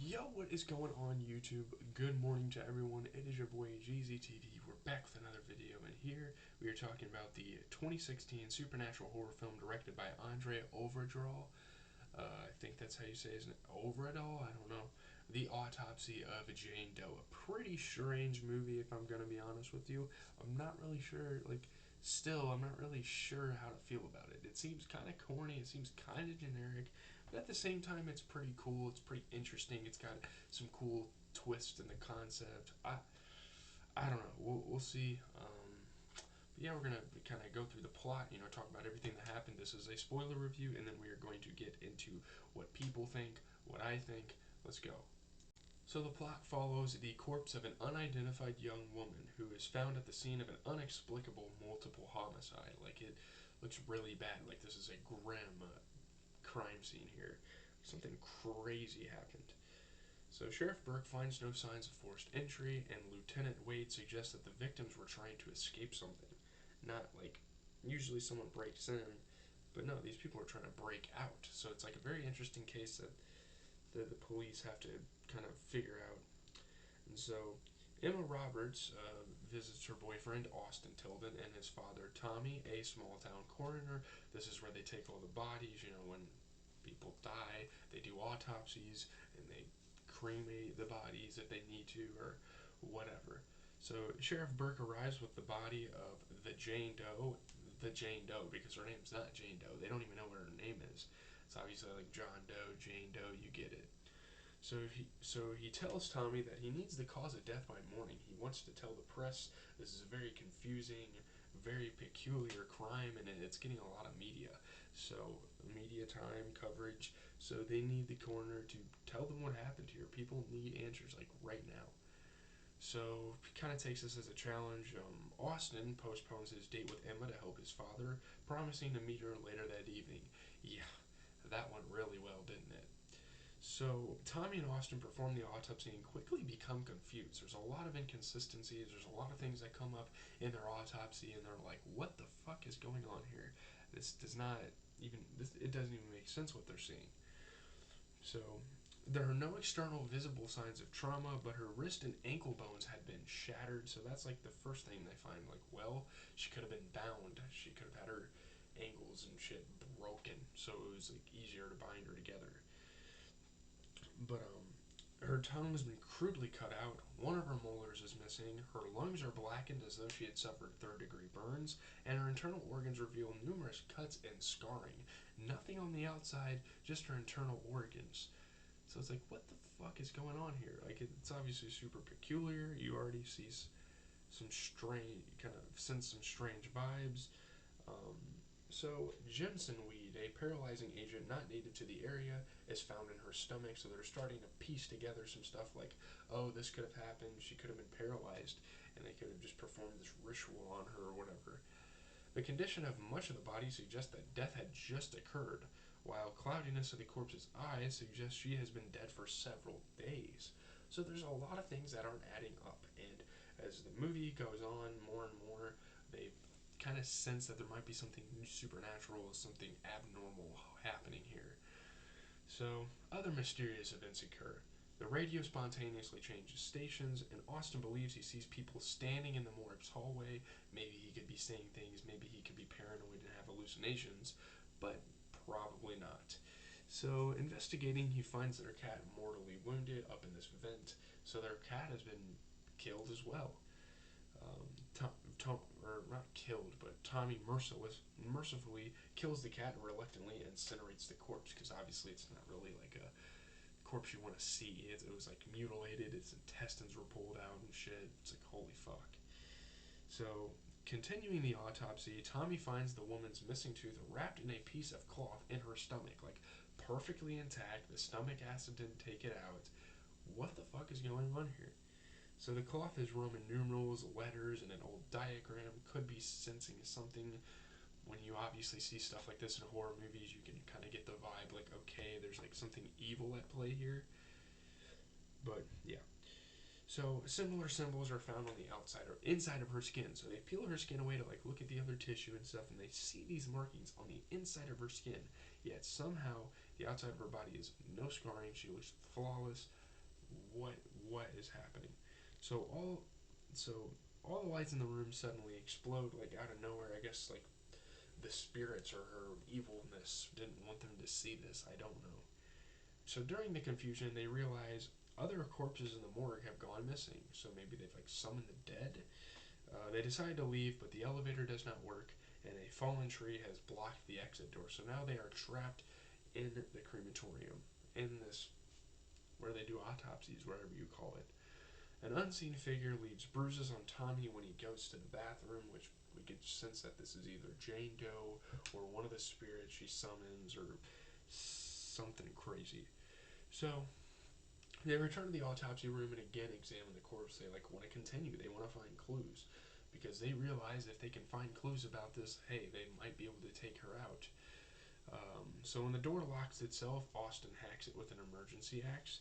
Yo, what is going on YouTube? Good morning to everyone. It is your boy GZTV. We're back with another video, and here we are talking about the 2016 supernatural horror film directed by Andre Overdraw. I think that's how you say his name. Overdahl? I don't know. The Autopsy of Jane Doe. A pretty strange movie, if I'm gonna be honest with you. I'm not really sure, I'm not really sure how to feel about it. It seems kind of corny, it seems kind of generic, but at the same time, it's pretty cool, it's pretty interesting, it's got some cool twists in the concept. I don't know, we'll see. But yeah, we're gonna kind of go through the plot, talk about everything that happened. This is a spoiler review, and then we are going to get into what people think, what I think. Let's go. So the plot follows the corpse of an unidentified young woman who is found at the scene of an inexplicable multiple homicide. Like, it looks really bad. Like, this is a grim crime scene here. Something crazy happened. So Sheriff Burke finds no signs of forced entry, and Lieutenant Wade suggests that the victims were trying to escape something. Not like usually someone breaks in, but no, these people are trying to break out. So it's like a very interesting case that the police have to kind of figure out. And so Emma Roberts visits her boyfriend Austin Tilden and his father Tommy, a small town coroner. This is where they take all the bodies. When people die, they do autopsies and they cremate the bodies if they need to or whatever. So Sheriff Burke arrives with the body of the Jane Doe, because her name's not Jane Doe. They don't even know what her name is. It's obviously like John Doe, Jane Doe. You get it. So he tells Tommy that he needs the cause of death by morning. He wants to tell the press this is a very confusing, very peculiar crime, and it's getting a lot of media. So media time coverage. So they need the coroner to tell them what happened here. People need answers like right now. So he kind of takes this as a challenge. Austin postpones his date with Emma to help his father, promising to meet her later that evening. Yeah, that went really well, didn't it? So Tommy and Austin perform the autopsy and quickly become confused. There's a lot of inconsistencies. There's a lot of things that come up in their autopsy, and they're like, "What the fuck is going on here? This does not even. It doesn't even make sense what they're seeing." So there are no external visible signs of trauma, but her wrist and ankle bones had been shattered. So that's like the first thing they find. Like, well, she could have been bound. She could have had her ankles and shit broken, so it was like easier to bind her together. But her tongue has been crudely cut out. One of her molars is missing. Her lungs are blackened as though she had suffered third-degree burns, and her internal organs reveal numerous cuts and scarring. Nothing on the outside, just her internal organs. So it's like, what the fuck is going on here? Like, it's obviously super peculiar. You already see some strange, kind of sense some strange vibes. Um, so, Jensen weed, a paralyzing agent not native to the area, is found in her stomach. So they're starting to piece together some stuff like, oh, this could have happened. She could have been paralyzed, and they could have just performed this ritual on her or whatever. The condition of much of the body suggests that death had just occurred, while cloudiness of the corpse's eyes suggests she has been dead for several days. So there's a lot of things that aren't adding up, and as the movie goes on more and more, they kind of sense that there might be something supernatural, something abnormal happening here. So, other mysterious events occur. The radio spontaneously changes stations, and Austin believes he sees people standing in the morgue's hallway. Maybe he could be seeing things, maybe he could be paranoid and have hallucinations, but probably not. So, investigating, he finds their cat mortally wounded up in this vent. So, their cat has been killed as well. Or not killed, but Tommy mercifully kills the cat and reluctantly incinerates the corpse, because obviously it's not really like a corpse you want to see. It was like mutilated, its intestines were pulled out and shit. It's like, holy fuck. So, continuing the autopsy, Tommy finds the woman's missing tooth wrapped in a piece of cloth in her stomach, like perfectly intact. The stomach acid didn't take it out. What the fuck is going on here? So the cloth is Roman numerals, letters, and an old diagram. Could be sensing something. When you obviously see stuff like this in horror movies, you can kind of get the vibe like, okay, there's like something evil at play here. But yeah. So similar symbols are found on the outside or inside of her skin. So they peel her skin away to like look at the other tissue and stuff, and they see these markings on the inside of her skin. Yet somehow the outside of her body is no scarring. She looks flawless. what what is happening. So all the lights in the room suddenly explode like out of nowhere. I guess like the spirits or her evilness didn't want them to see this. I don't know. So during the confusion, they realize other corpses in the morgue have gone missing. So maybe they've like summoned the dead. They decide to leave, but the elevator does not work, and a fallen tree has blocked the exit door. So now they are trapped in the crematorium, in this where they do autopsies, whatever you call it. An unseen figure leaves bruises on Tommy when he goes to the bathroom, which we could sense that this is either Jane Doe or one of the spirits she summons or something crazy. So they return to the autopsy room and again examine the corpse. They like want to continue. They want to find clues because they realize if they can find clues about this, hey, they might be able to take her out. So when the door locks itself, Austin hacks it with an emergency axe.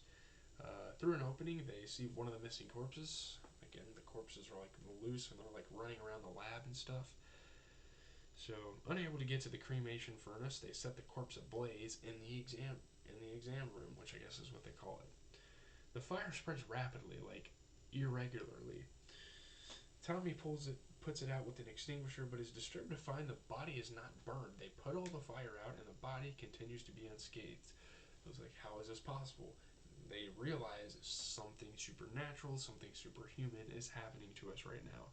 Through an opening, they see one of the missing corpses. Again, the corpses are like loose and they're like running around the lab and stuff. So, unable to get to the cremation furnace, they set the corpse ablaze in the exam room, which I guess is what they call it. The fire spreads rapidly, like irregularly. Tommy puts it out with an extinguisher, but is disturbed to find the body is not burned. They put all the fire out, and the body continues to be unscathed. I was like, how is this possible? They realize something supernatural, something superhuman is happening to us right now.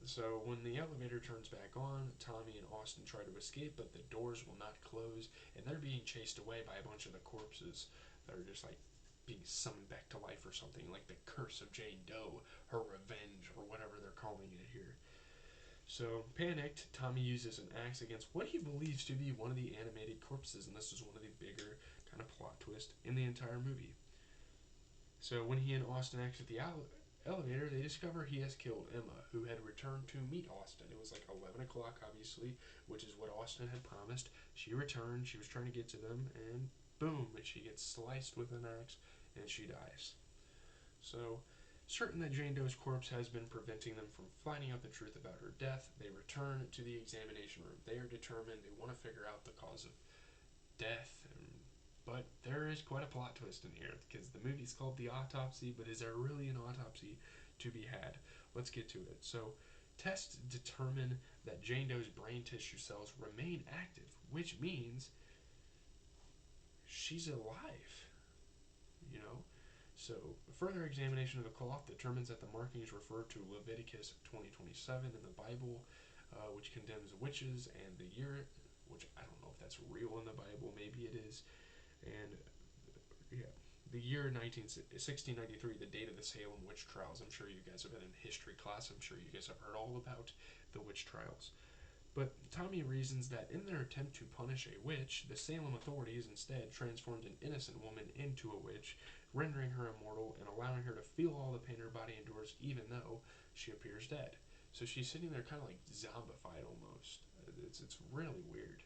So when the elevator turns back on, Tommy and Austin try to escape, but the doors will not close, and they're being chased away by a bunch of the corpses that are just like being summoned back to life or something, like the curse of Jane Doe, her revenge, or whatever they're calling it here. So, panicked, Tommy uses an axe against what he believes to be one of the animated corpses, and this is one of the bigger kind of plot twists in the entire movie. So when he and Austin exit the elevator, they discover he has killed Emma, who had returned to meet Austin. It was like 11 o'clock, obviously, which is what Austin had promised. She returned, she was trying to get to them, and boom, she gets sliced with an axe, and she dies. So, certain that Jane Doe's corpse has been preventing them from finding out the truth about her death, they return to the examination room. They are determined, they want to figure out the cause of death, but there is quite a plot twist in here because the movie's called The Autopsy, but is there really an autopsy to be had? Let's get to it. So, tests determine that Jane Doe's brain tissue cells remain active, which means she's alive, you know? So, further examination of the cloth determines that the markings refer to Leviticus 20:27 in the Bible, which condemns witches, and the year, which I don't know if that's real in the Bible, maybe it is, and yeah, the year 1693, the date of the Salem witch trials. I'm sure you guys have been in history class. I'm sure you guys have heard all about the witch trials. But Tommy reasons that in their attempt to punish a witch, the Salem authorities instead transformed an innocent woman into a witch, rendering her immortal and allowing her to feel all the pain her body endures even though she appears dead. So she's sitting there kind of like zombified almost. It's really weird.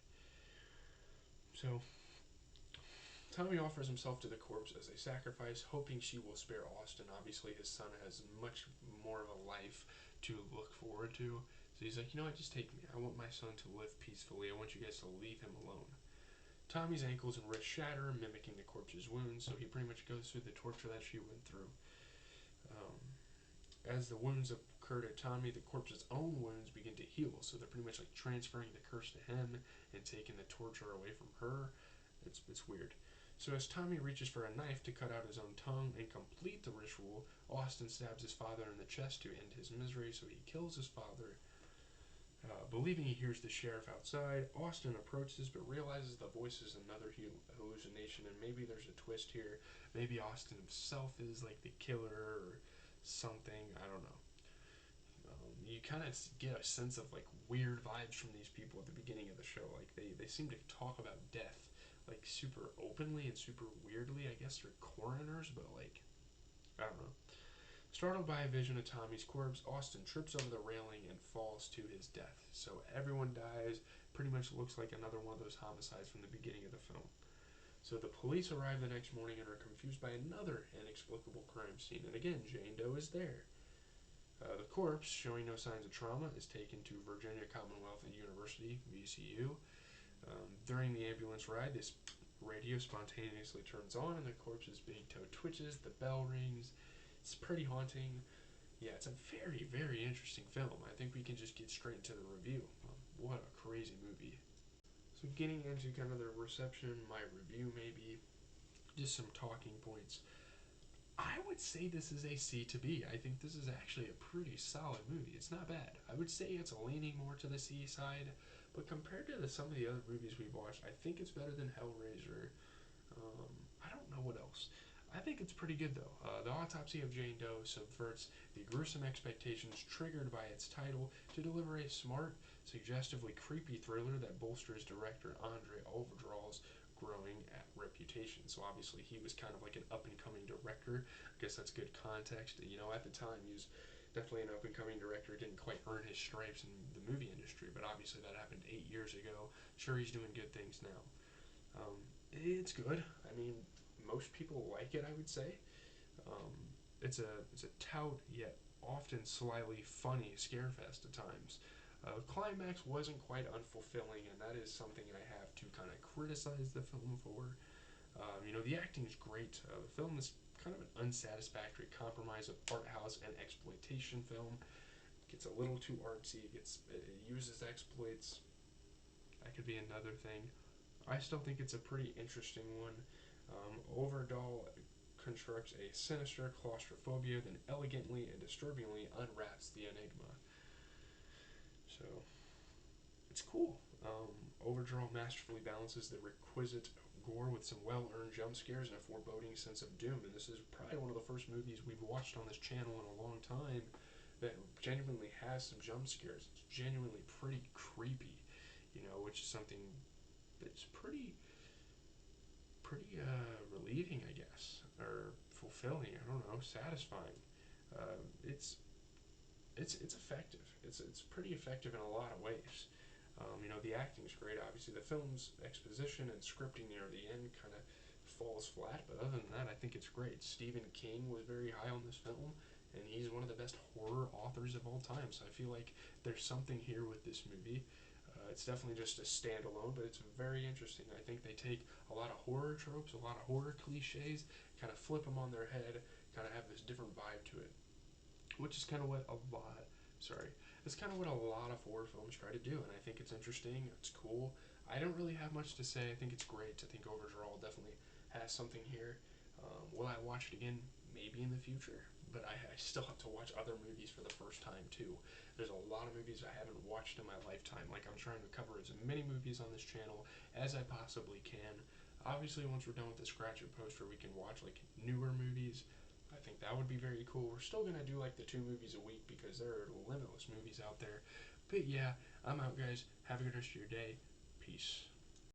So Tommy offers himself to the corpse as a sacrifice, hoping she will spare Austin. Obviously, his son has much more of a life to look forward to. So he's like, you know what, just take me. I want my son to live peacefully. I want you guys to leave him alone. Tommy's ankles and wrists shatter, mimicking the corpse's wounds, so he pretty much goes through the torture that she went through. As the wounds occur to Tommy, the corpse's own wounds begin to heal, so they're pretty much like transferring the curse to him and taking the torture away from her. It's weird. So as Tommy reaches for a knife to cut out his own tongue and complete the ritual, Austin stabs his father in the chest to end his misery, so he kills his father. Believing he hears the sheriff outside, Austin approaches but realizes the voice is another hallucination, and maybe there's a twist here. Maybe Austin himself is like the killer or something. I don't know. You kind of get a sense of like weird vibes from these people at the beginning of the show. Like they seem to talk about death like super openly and super weirdly. I guess they're coroners, but like I don't know. Startled by a vision of Tommy's corpse, Austin trips over the railing and falls to his death. So everyone dies. Pretty much looks like another one of those homicides from the beginning of the film. So the police arrive the next morning and are confused by another inexplicable crime scene. And again, Jane Doe is there. The corpse, showing no signs of trauma, is taken to Virginia Commonwealth University, VCU. During the ambulance ride, this radio spontaneously turns on and the corpse is being towed twitches, the bell rings. It's pretty haunting. Yeah, it's a very, very interesting film. I think we can just get straight into the review. What a crazy movie. So, getting into kind of the reception, my review maybe, just some talking points. I would say this is a C to B. I think this is actually a pretty solid movie. It's not bad. I would say it's leaning more to the C side, but compared to some of the other movies we've watched, I think it's better than Hellraiser. I don't know what else. I think it's pretty good though. The Autopsy of Jane Doe subverts the gruesome expectations triggered by its title to deliver a smart, suggestively creepy thriller that bolsters director Andre Overdraw's growing reputation. So obviously he was kind of like an up and coming director. I guess that's good context. You know, at the time he was definitely an up and coming director. Didn't quite earn his stripes in the movie industry, but obviously that happened 8 years ago. Sure, he's doing good things now. It's good. I mean, most people like it. I would say um, it's a tout yet often slyly funny scarefest at times. Climax wasn't quite unfulfilling, and that is something I have to kind of criticize the film for. The acting is great. The film is kind of an unsatisfactory compromise of art house and exploitation film. It gets a little too artsy. It uses exploits. That could be another thing. I still think it's a pretty interesting one. Overdahl constructs a sinister claustrophobia, then elegantly and disturbingly unwraps the enigma. So it's cool. Overdraw masterfully balances the requisite gore with some well-earned jump scares and a foreboding sense of doom. And this is probably one of the first movies we've watched on this channel in a long time that genuinely has some jump scares. It's genuinely pretty creepy, which is something that's pretty relieving, I guess, or fulfilling. I don't know, satisfying. It's effective. It's pretty effective in a lot of ways. The acting is great. Obviously, the film's exposition and scripting near the end kind of falls flat, but other than that, I think it's great. Stephen King was very high on this film, and he's one of the best horror authors of all time. So I feel like there's something here with this movie. It's definitely just a standalone, but it's very interesting. I think they take a lot of horror tropes, a lot of horror cliches, kind of flip them on their head, kind of have this different vibe to it, which is kind of what a lot. Sorry, it's kind of what a lot of horror films try to do, and I think it's interesting. It's cool. I don't really have much to say. I think it's great. I think Overdraw definitely has something here. Will I watch it again? Maybe in the future, but I still have to watch other movies for the first time too. There's a lot of movies I haven't watched in my lifetime. Like, I'm trying to cover as many movies on this channel as I possibly can. Obviously, once we're done with the scratch and poster, we can watch like newer movies. I think that would be very cool. We're still gonna do like the 2 movies a week because there are limitless movies out there. But yeah, I'm out, guys. Have a good rest of your day. Peace.